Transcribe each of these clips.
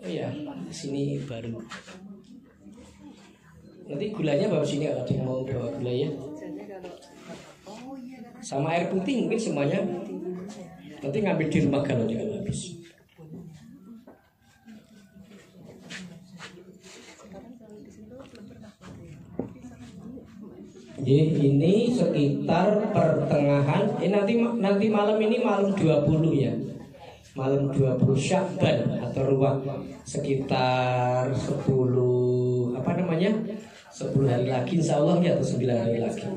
Oh ya, sini baru. Nanti gulanya bawa sini kalau ada yang mau bawa gula ya. Sama air putih mungkin semuanya. Nanti ngambil di rumah kalau habis. Ini sekitar pertengahan. Nanti malam ini malam 20 ya. Malam 20 Sya'ban atau ruang sekitar 10 10 hari lagi insyaallah ya, atau 9 hari lagi.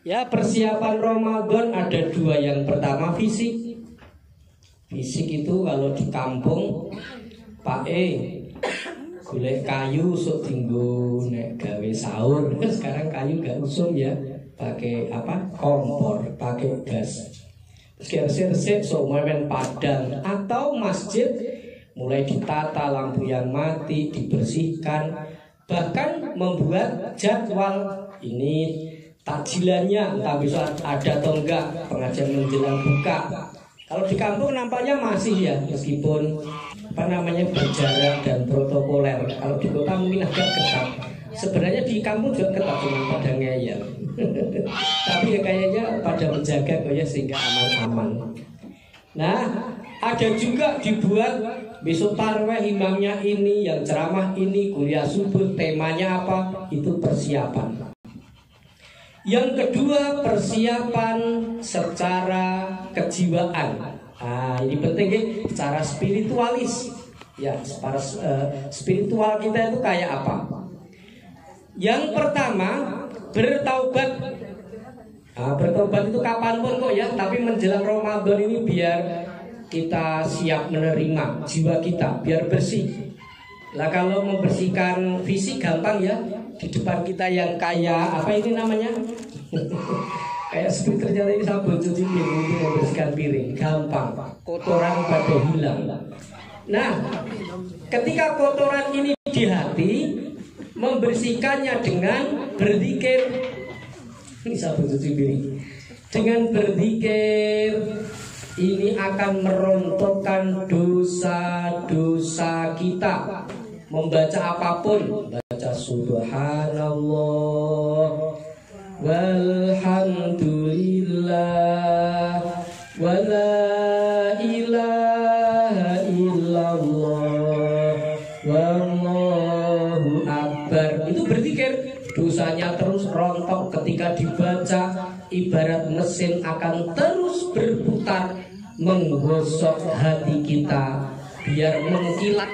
Ya, persiapan Ramadan ada dua. Yang pertama fisik. Fisik itu kalau di kampung Pak golek kayu sok tinggo nek gawe sahur. Sekarang kayu gak usum ya, pakai kompor, pakai gas. Resik-resik sok main padang atau masjid mulai ditata, lampu yang mati dibersihkan, bahkan membuat jadwal ini takjilannya entah bisa ada atau enggak, pengajian menjelang buka. Kalau di kampung nampaknya masih ya, meskipun berjarak dan protokoler. Kalau di kota mungkin agak ketat. Sebenarnya di kampung juga ketat, cuma pada ngeyel. Tapi ya kayaknya pada menjaga ya sehingga aman-aman. Nah, ada juga dibuat besok tarawih imamnya ini, yang ceramah ini, kuliah subuh temanya apa, itu persiapan. Yang kedua, persiapan secara kejiwaan. Ini penting ya, secara spiritualis. Ya, spiritual kita itu kayak apa? Yang pertama, bertaubat. Bertaubat itu kapanpun kok ya, tapi menjelang Ramadan ini biar kita siap menerima jiwa kita, biar bersih. Lah kalau membersihkan fisik gampang ya, di depan kita yang kayak kayak seperti ternyata ini sabun cuci piring untuk membersihkan piring, gampang, kotoran pada hilang. Nah, ketika kotoran ini di hati, membersihkannya dengan berzikir. Ini sabun cuci piring. Dengan berzikir ini akan merontokkan dosa-dosa kita. Membaca apapun, baca subhanallah walhamdulillah wala ilaha illallah wallahu akbar. Itu berzikir, dosanya terus rontok ketika dibaca. Ibarat mesin akan terus berputar menggosok hati kita biar mengkilat.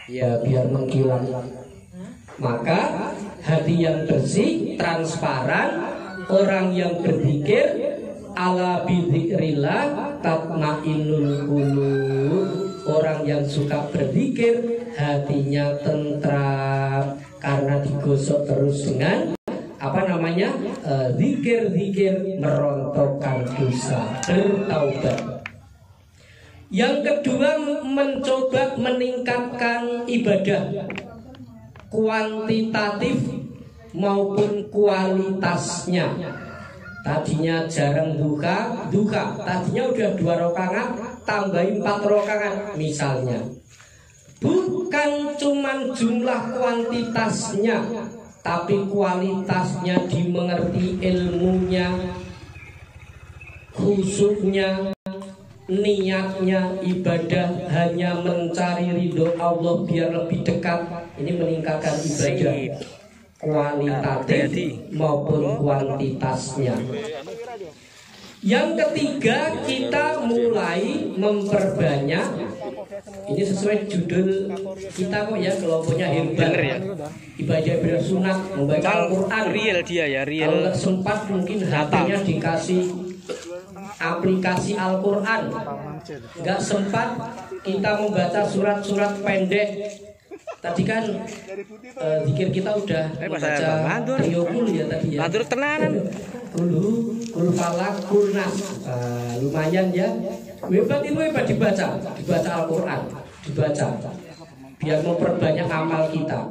Ya, biar mengkilat. Maka hati yang bersih, transparan, orang yang berzikir, ala bidzikrillah tatmainnul qulub. Orang yang suka berzikir hatinya tentram karena digosok terus dengan zikir-zikir merontokkan dosa, bertaubat. Yang kedua, mencoba meningkatkan ibadah kuantitatif maupun kualitasnya. Tadinya jarang duha, tadinya udah 2 rakaat, tambahin 4 rakaat misalnya. Bukan cuman jumlah kuantitasnya, tapi kualitasnya dimengerti, ilmunya, khusyuknya, niatnya. Ibadah hanya mencari ridho Allah biar lebih dekat. Ini meningkatkan ibadah kualitatif maupun kuantitasnya. Yang ketiga, kita mulai memperbanyak. Ini sesuai judul kita kok ya, kelompoknya Hirban ya. Ibadah sunat, membaca Al-Quran. Real dia ya, real. Kalau sempat mungkin HP-nya dikasih aplikasi Al-Quran. Gak sempat kita membaca surat-surat pendek. Tadi kan zikir kita udah membaca 30 ya tadi ya. Matur tenanan. Kul falak, kul nas. Lumayan ya. Hebat dibaca Al-Quran, dibaca. Biar memperbanyak amal kita.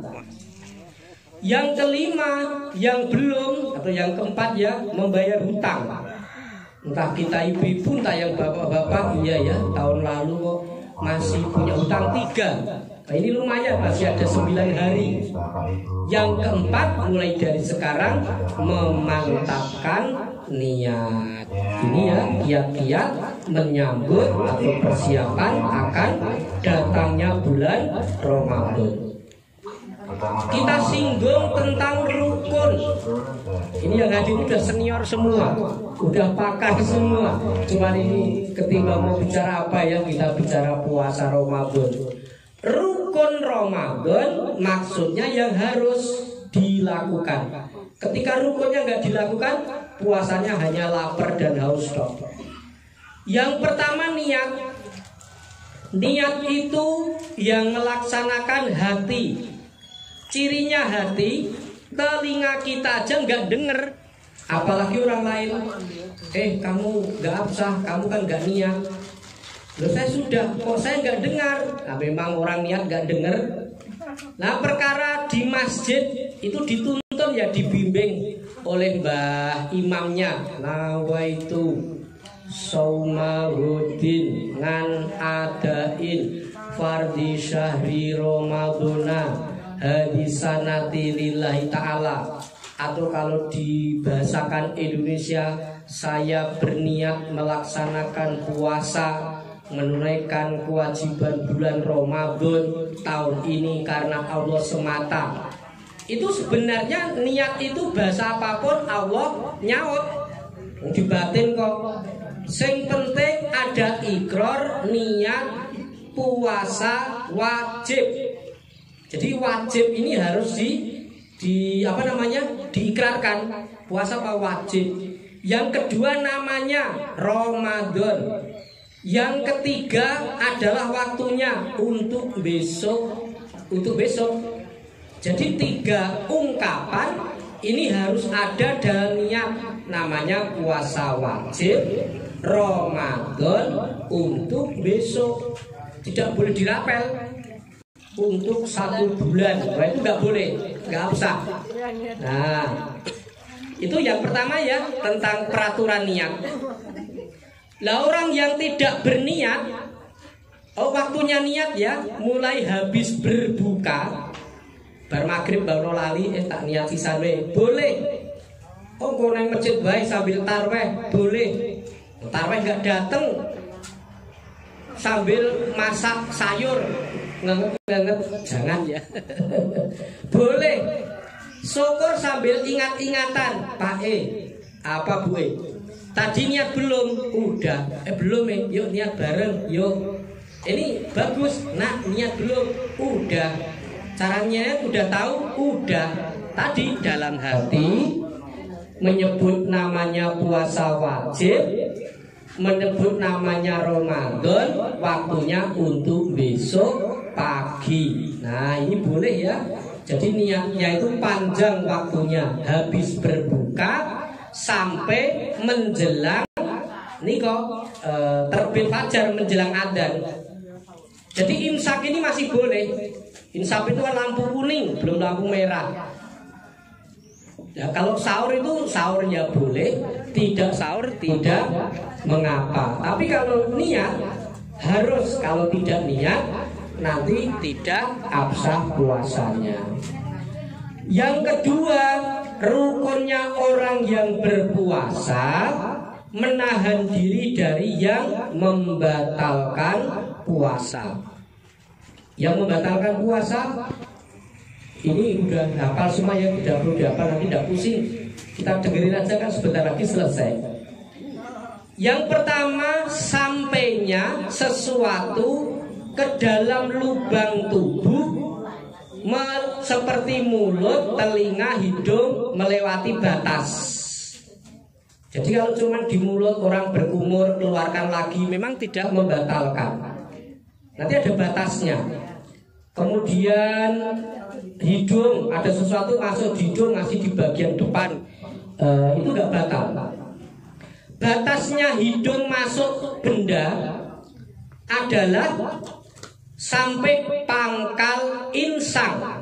Yang kelima, yang belum atau yang keempat ya, membayar hutang. Entah kita ibu-ibu, entah yang bapak-bapak, iya ya, tahun lalu kok masih punya hutang 3. Nah, ini lumayan, masih ada 9 hari. Yang keempat, mulai dari sekarang memantapkan niat. Ini ya, kiat-kiat menyambut atau persiapan akan datangnya bulan Ramadan. Kita singgung tentang rukun. Ini yang hadir udah senior semua, udah pakar semua. Cuman ini ketimbang mau bicara apa ya, kita bicara puasa Ramadan. Rukun Ramadan maksudnya yang harus dilakukan. Ketika rukunnya nggak dilakukan, puasanya hanya lapar dan haus dok. Yang pertama niat. Niat itu yang melaksanakan hati. Cirinya hati, telinga kita aja nggak denger, apalagi orang lain. Kamu nggak absah, kamu kan nggak niat. Loh saya sudah, kok saya nggak dengar? Nah memang orang niat nggak denger. Nah perkara di masjid itu dituntun ya, dibimbing oleh mbah imamnya. Nawaitu Saumahudin ngan adain fardhi syahri Ramadana hadisanati lillahi ta'ala. Atau kalau dibahasakan Indonesia, saya berniat melaksanakan puasa, menunaikan kewajiban bulan Ramadan tahun ini karena Allah semata. Itu sebenarnya niat itu bahasa apapun Allah nyaut, dibatin kok. Sing penting ada ikrar niat puasa wajib. Jadi wajib ini harus diikrarkan. Puasa apa wajib. Yang kedua namanya Ramadan. Yang ketiga adalah waktunya untuk besok. Jadi 3 ungkapan ini harus ada dalam niat. Namanya puasa wajib, Ramadan untuk besok. Tidak boleh dirapel. Untuk 1 bulan, nah, itu nggak boleh, nggak usah. Nah, itu yang pertama ya, tentang peraturan niat. Lah orang yang tidak berniat, waktunya niat ya, mulai habis berbuka, bar maghrib baru lali, tak niat sisane, boleh. Kau nang masjid baik sambil tarweh, boleh. Tarweh nggak dateng, sambil masak sayur. Nganget, jangan ya. Boleh. Syukur sambil ingat-ingatan. Pak apa Bu tadi niat belum? Udah. Belum yuk niat bareng. Yuk. Ini bagus. Nah niat belum? Udah. Caranya udah tahu? Udah. Tadi dalam hati menyebut namanya puasa wajib, menyebut namanya Ramadan, waktunya untuk besok pagi. Nah ini boleh ya. Jadi niatnya itu panjang waktunya, habis berbuka sampai menjelang ini kok terbit fajar, menjelang adzan. Jadi imsak ini masih boleh. Imsak itu kan lampu kuning, belum lampu merah. Ya, kalau sahur itu sahurnya boleh, tidak sahur tidak mengapa. Tapi kalau niat harus, kalau tidak niat nanti tidak absah puasanya. Yang kedua, rukunnya orang yang berpuasa menahan diri dari yang membatalkan puasa. Yang membatalkan puasa ini udah hafal semua ya, tidak perlu dihafal, nanti tidak pusing. Kita dengerin aja kan sebentar lagi selesai. Yang pertama, sampainya sesuatu ke dalam lubang tubuh seperti mulut, telinga, hidung melewati batas. Jadi kalau cuma di mulut orang berkumur keluarkan lagi memang tidak membatalkan. Nanti ada batasnya. Kemudian hidung, ada sesuatu masuk di hidung masih di bagian depan, itu nggak batal. Batasnya hidung masuk benda adalah sampai pangkal insang.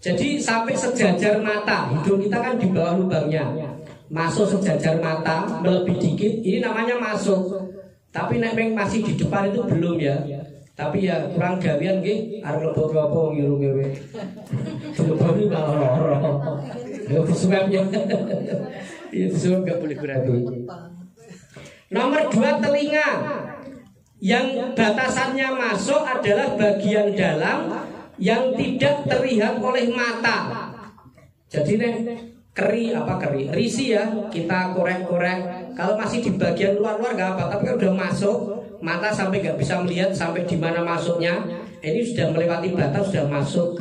Jadi sampai sejajar mata. Hidung kita kan di bawah lubangnya, masuk sejajar mata, melebihi dikit, ini namanya masuk. Tapi nek masih di depan itu belum ya. Tapi ya kurang gawean nggih, arep lebok apa ngiru ngewe. Lebok malah lara. Ya sebabnya. Itu sebab enggak boleh berarti. Nomor 2 telinga. Yang batasannya masuk adalah bagian dalam yang tidak terlihat oleh mata. Jadi nih risi ya, kita korek-korek. Kalau masih di bagian luar-luar nggak apa, tapi kalau udah masuk mata sampai nggak bisa melihat sampai di mana masuknya, ini sudah melewati batas, sudah masuk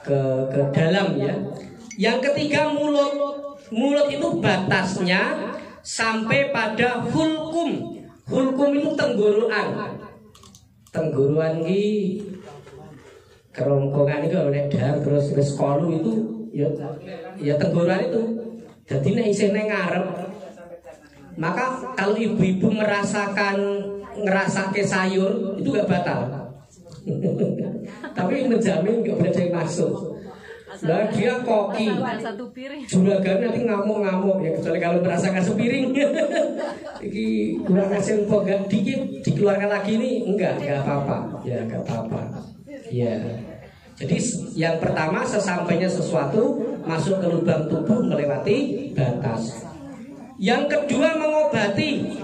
ke dalam ya. Yang ketiga mulut itu batasnya sampai pada hulkum. Hulkum itu tenggorokan. Tenggorokan ini kerongkongan itu oleh dahar terus kolu itu ya tenggorokan itu. Jadi nek isine ngarep. Maka kalau ibu-ibu ngerasake sayur itu gak batal. Tapi menjamin gak boleh ada yang masuk. Nah dia koki juragan nanti ngamuk-ngamuk ya, kecuali kalau merasakan sepiring. Ini kurang hasil kok gak dikit dikeluarkan lagi nih, enggak apa-apa ya, enggak apa-apa ya. Jadi yang pertama sesampainya sesuatu masuk ke lubang tubuh melewati batas. Yang kedua mengobati,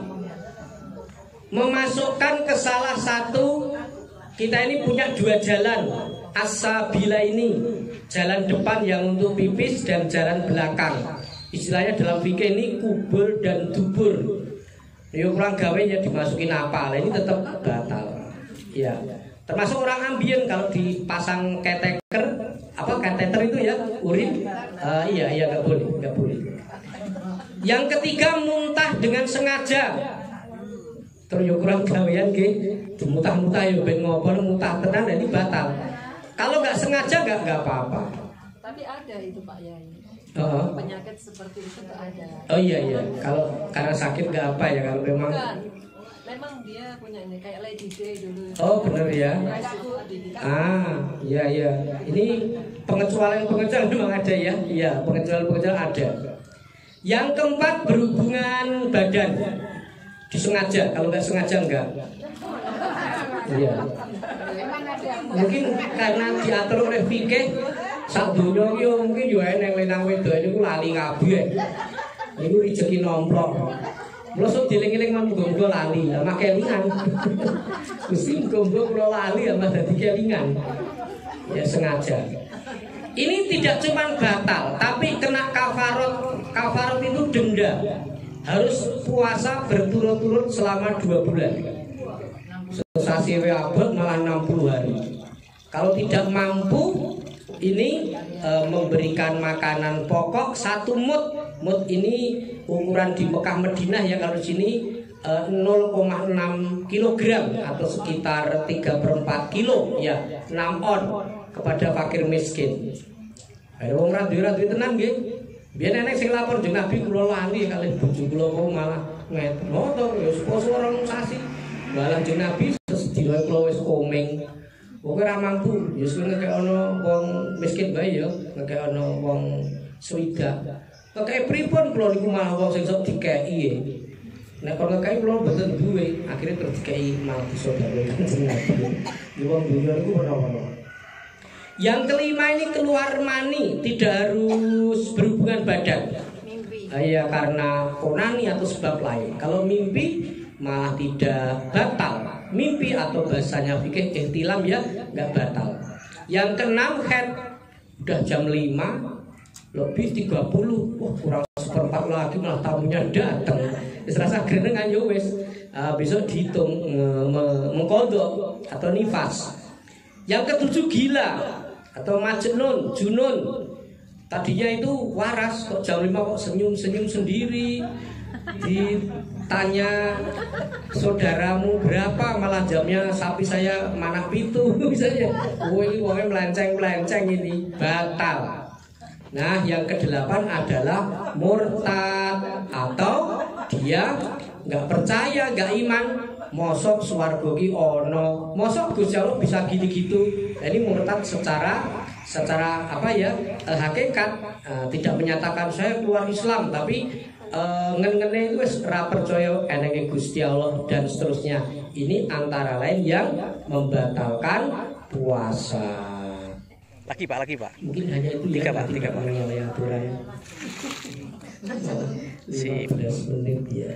memasukkan ke salah satu. Kita ini punya 2 jalan as-sabila ini, jalan depan yang untuk pipis dan jalan belakang. Istilahnya dalam fikih ini kubur dan dubur. Ya kurang gawe ya dimasukin apa, ini tetap batal. Ya. Termasuk orang ambien kalau dipasang kateter, kateter itu ya, urin, iya nggak boleh. Yang ketiga muntah dengan sengaja. Terus yo kurang gawean nggih, muntah-muntah yo ben ngopo muntah tenan ini batal. Kalau nggak sengaja nggak apa-apa. Tapi ada itu Pak Yai. Penyakit seperti itu ada. Oh iya. Kalau karena sakit nggak apa ya, kalau memang. Bukan. Memang dia punya ini kayak Lady D dulu. Oh benar ya. Iya. Ini pengecualian memang ada ya. Iya, pengecualian ada. Yang keempat berhubungan badan. Disengaja, kalau nggak sengaja enggak. Iya. Mungkin karena diatur oleh fikih sak donya iki mungkin yo eneng lenang wedok niku lali kabeh. Niku rezeki nomplok. Mlosok dieling-eling muga-muga lali, mak kelingan. Mesti muga-muga kula lali ama dadi kelingan. Ya sengaja. Ini tidak cuma batal, tapi kena kafarat. Kafarat itu denda. Harus puasa berturut-turut selama 2 bulan. Sesasi abad malah 60 hari. Kalau tidak mampu, ini memberikan makanan pokok 1 mud. Mud ini ukuran di Mekah Madinah ya, kalau di sini 0,6 kilogram atau sekitar 3/4 kilo ya, 6 on kepada fakir miskin. Ayo wong ra duwe tenan nggih. Biar nenek sing lapor jeung Nabi kula lali kalih bojo kula kok malah ngeten. Moto ya poso orang sasi. Malah jeung Nabi sedina kula wis komeng. Pokoke ra mampu, ya sing nek ana wong miskin bae ya, nek ana wong swidak. Kok pripun kula niku malah wong sing sok dikeki. Nek kok ngekeki kula mboten duwe, akhire terus dikeki malah disodaro kanjeng Nabi. Di wong dunya niku ono-ono. Yang kelima ini keluar mani, tidak harus berhubungan badan. Mimpi. Iya, karena konani atau sebab lain. Kalau mimpi malah tidak batal. Mimpi atau bahasanya fikih ihtilam ya nggak batal. Yang keenam head, udah jam 5 lebih 30. Wah kurang 1/4 lagi malah tamunya datang. Serasa gerengan yo wis. Besok dihitung mengkodok atau nifas. Yang ketujuh gila atau majnun, junun. Tadinya itu waras, kok jam 5 kok senyum-senyum sendiri. Ditanya saudaramu berapa, malah jamnya sapi saya mana pitu misalnya. Ini wongnya melenceng-melenceng ini, batal. Nah yang ke-8 adalah murtad, atau dia nggak percaya, nggak iman. Mosok swarga ki ono, mosok Gusti Allah bisa gitu-gitu. Ini murtad secara apa ya, hakikat, tidak menyatakan saya keluar Islam, tapi ngene wis ra percaya enenge Gusti Allah dan seterusnya. Ini antara lain yang membatalkan puasa. Lagi Pak. Mungkin hanya itu tiga, ya. Pak. Mengenai aturan. 15 menit ya.